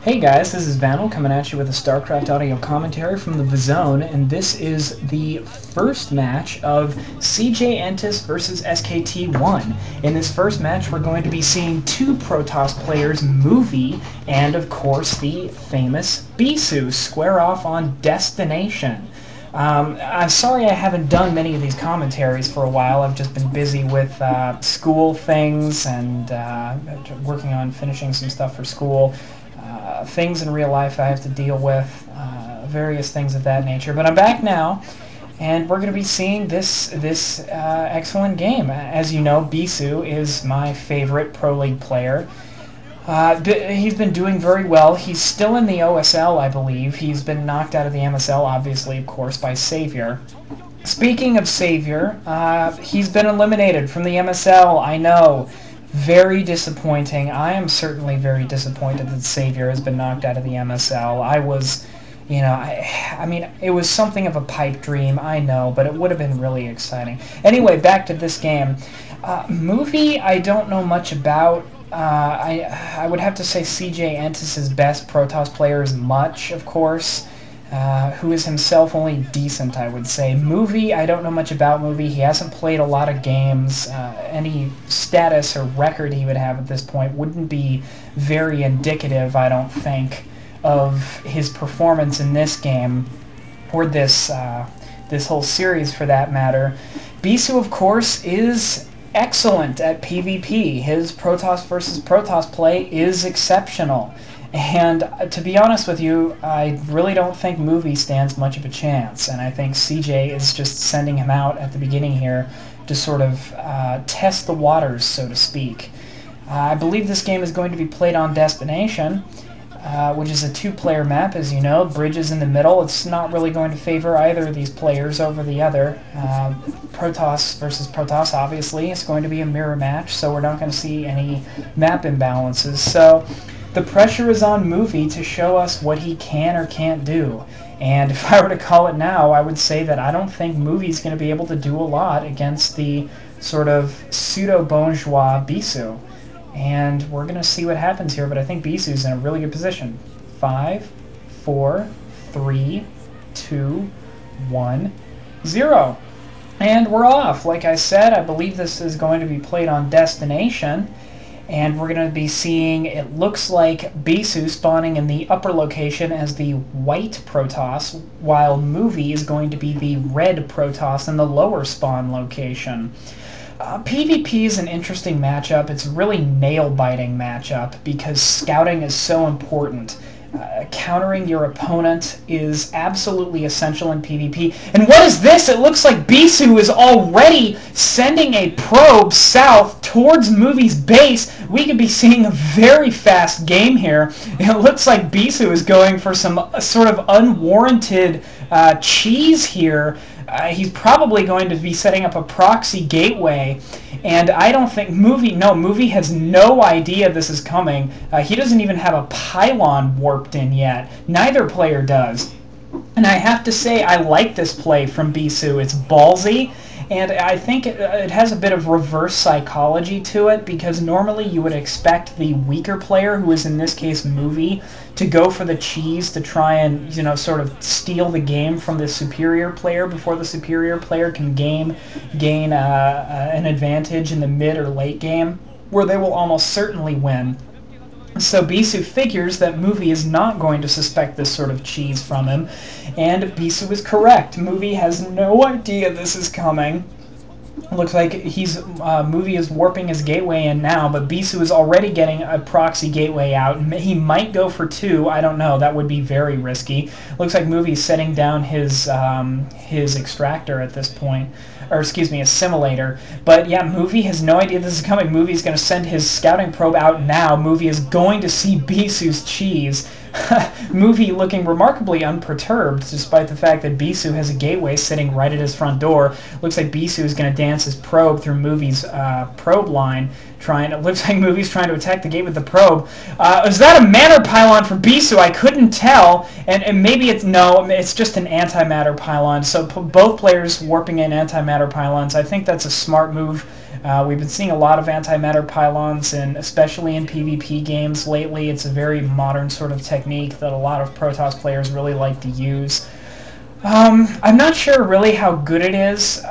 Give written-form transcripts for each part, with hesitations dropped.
Hey guys, this is Vanel coming at you with a StarCraft audio commentary from the Zone, and this is the first match of CJ Entus versus SKT1. In this first match, we're going to be seeing two Protoss players, Movie, and of course the famous Bisu, square off on Destination. I'm sorry I haven't done many of these commentaries for a while. I've just been busy with school things and working on finishing some stuff for school. Things in real life I have to deal with, various things of that nature. But I'm back now, and we're going to be seeing this excellent game. As you know, Bisu is my favorite Pro League player. He's been doing very well. He's still in the OSL, I believe. He's been knocked out of the MSL, obviously, of course, by Savior. Speaking of Savior, he's been eliminated from the MSL, I know. Very disappointing. I am certainly very disappointed that Savior has been knocked out of the MSL. I was, I mean, it was something of a pipe dream, I know, but it would have been really exciting. Anyway, back to this game. Movie, I don't know much about. I would have to say CJ Entus' best Protoss player is Much, of course, who is himself only decent, I would say. Movie, I don't know much about Movie. He hasn't played a lot of games. Any status or record he would have at this point wouldn't be very indicative, I don't think, of his performance in this game, or this whole series for that matter. Bisu, of course, is excellent at PvP. His Protoss versus Protoss play is exceptional. And to be honest with you, I really don't think Movie stands much of a chance, and I think CJ is just sending him out at the beginning here to sort of test the waters, so to speak. I believe this game is going to be played on Destination, which is a two-player map, as you know. Bridges in the middle. It's not really going to favor either of these players over the other. Protoss versus Protoss, obviously, it's going to be a mirror match, so we're not going to see any map imbalances. So the pressure is on Movie to show us what he can or can't do. And if I were to call it now, I would say that I don't think Movie's going to be able to do a lot against the sort of pseudo-bourgeois Bisu. And we're going to see what happens here, but I think Bisu's in a really good position. 5, 4, 3, 2, 1, 0. And we're off. Like I said, I believe this is going to be played on Destination. And we're going to be seeing, it looks like Bisu spawning in the upper location as the white Protoss, while Movie is going to be the red Protoss in the lower spawn location. PvP is an interesting matchup. It's a really nail-biting matchup because scouting is so important. Countering your opponent is absolutely essential in PvP. And what is this? It looks like Bisu is already sending a probe south towards Movie's base. We could be seeing a very fast game here. It looks like Bisu is going for some sort of unwarranted cheese here. He's probably going to be setting up a proxy gateway, and I don't think Movie has no idea this is coming. He doesn't even have a pylon warped in yet. Neither player does. And I have to say, I like this play from Bisu. It's ballsy, and I think it has a bit of reverse psychology to it, because normally you would expect the weaker player, who is in this case Movie, to go for the cheese to try and, sort of steal the game from the superior player before the superior player can gain an advantage in the mid or late game, where they will almost certainly win. So Bisu figures that Movie is not going to suspect this sort of cheese from him, and Bisu is correct. Movie has no idea this is coming. Looks like Movie is warping his gateway in now, but Bisu is already getting a proxy gateway out. He might go for 2, I don't know, that would be very risky. Looks like Movie is setting down his extractor at this point, or excuse me, a simulator. But yeah, Movie has no idea this is coming. Movie is going to send his scouting probe out now. Movie is going to see Bisu's cheese. Movie looking remarkably unperturbed, despite the fact that Bisu has a gateway sitting right at his front door. Looks like Bisu is going to dance his probe through Movie's probe line. It looks like Movie's trying to attack the gate with the probe. Is that a matter pylon for Bisu? I couldn't tell. And maybe it's just an antimatter pylon. So both players warping in antimatter pylons. I think that's a smart move We've been seeing a lot of antimatter pylons, and especially in PvP games lately. It's a very modern sort of technique that a lot of Protoss players really like to use. I'm not sure really how good it is.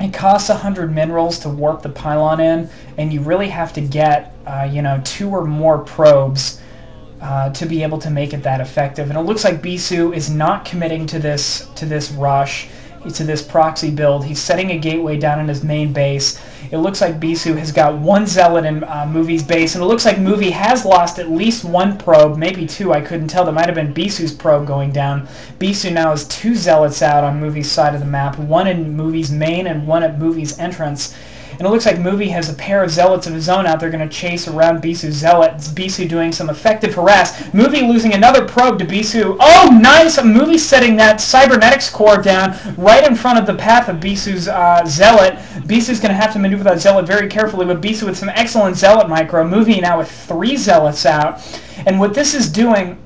It costs 100 minerals to warp the pylon in, and you really have to get, 2 or more probes to be able to make it that effective. And it looks like Bisu is not committing to this rush, to this proxy build. He's setting a gateway down in his main base. It looks like Bisu has got 1 zealot in Movie's base, and it looks like Movie has lost at least 1 probe, maybe 2, I couldn't tell. That might have been Bisu's probe going down. Bisu now has 2 zealots out on Movie's side of the map, 1 in Movie's main and 1 at Movie's entrance. And it looks like Movie has a pair of zealots of his own out there going to chase around Bisu's zealot. It's Bisu doing some effective harass. Movie losing another probe to Bisu. Oh, nice! Movie setting that cybernetics core down right in front of the path of Bisu's zealot. Bisu's going to have to maneuver that zealot very carefully, but Bisu with some excellent zealot micro. Movie now with 3 zealots out. And what this is doing,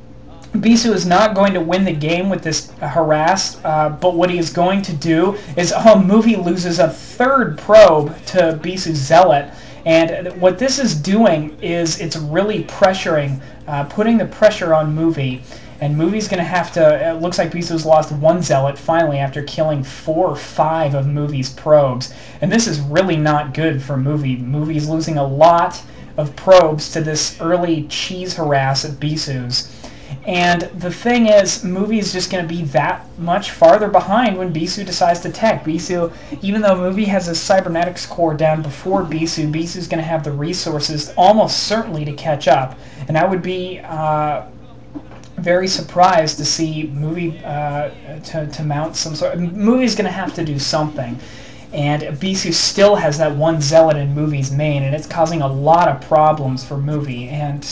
Bisu is not going to win the game with this harass, but what he is going to do is, Movie loses a 3rd probe to Bisu's zealot, and what this is doing is it's really pressuring, putting the pressure on Movie, and Movie's going to have to, it looks like Bisu's lost 1 zealot finally after killing 4 or 5 of Movie's probes, and this is really not good for Movie. Movie's losing a lot of probes to this early cheese harass at Bisu's. And the thing is, Movie is just going to be that much farther behind when Bisu decides to tech. Bisu, even though Movie has a cybernetics core down before Bisu, Bisu's going to have the resources almost certainly to catch up. And I would be very surprised to see Movie to mount some sort of... Movie's going to have to do something. And Bisu still has that 1 zealot in Movie's main, and it's causing a lot of problems for Movie. And